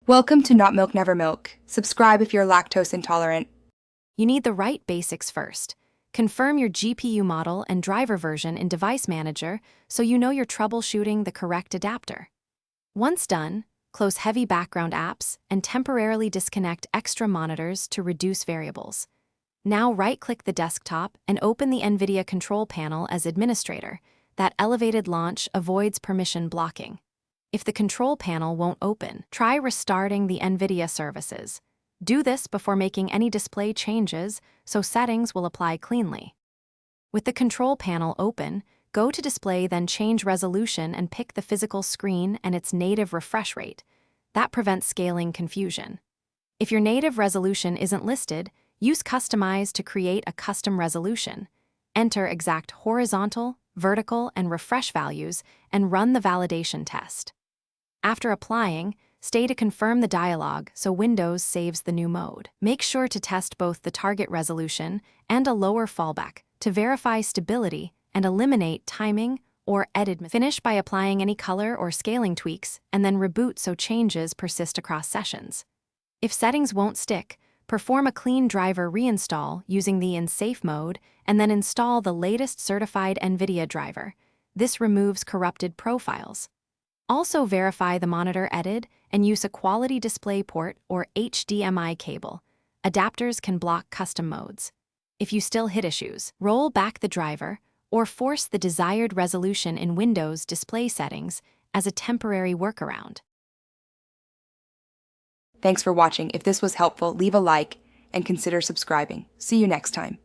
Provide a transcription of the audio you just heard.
Welcome to Not Milk Never Milk. Subscribe if you're lactose intolerant. You need the right basics first. Confirm your GPU model and driver version in Device Manager so you know you're troubleshooting the correct adapter. Once done, close heavy background apps and temporarily disconnect extra monitors to reduce variables. Now right-click the desktop and open the NVIDIA Control Panel as administrator. That elevated launch avoids permission blocking. If the control panel won't open, try restarting the NVIDIA services. Do this before making any display changes so settings will apply cleanly. With the control panel open, go to Display, then change resolution and pick the physical screen and its native refresh rate. That prevents scaling confusion. If your native resolution isn't listed, use Customize to create a custom resolution. Enter exact horizontal, vertical, and refresh values and run the validation test. After applying, stay to confirm the dialog so Windows saves the new mode. Make sure to test both the target resolution and a lower fallback to verify stability and eliminate timing or edit. Finish by applying any color or scaling tweaks and then reboot so changes persist across sessions. If settings won't stick, perform a clean driver reinstall using the In Safe mode and then install the latest certified NVIDIA driver. This removes corrupted profiles. Also verify the monitor edit and use a quality display port or HDMI cable. Adapters can block custom modes. If you still hit issues, roll back the driver or force the desired resolution in Windows display settings as a temporary workaround. Thanks for watching. If this was helpful, leave a like and consider subscribing. See you next time.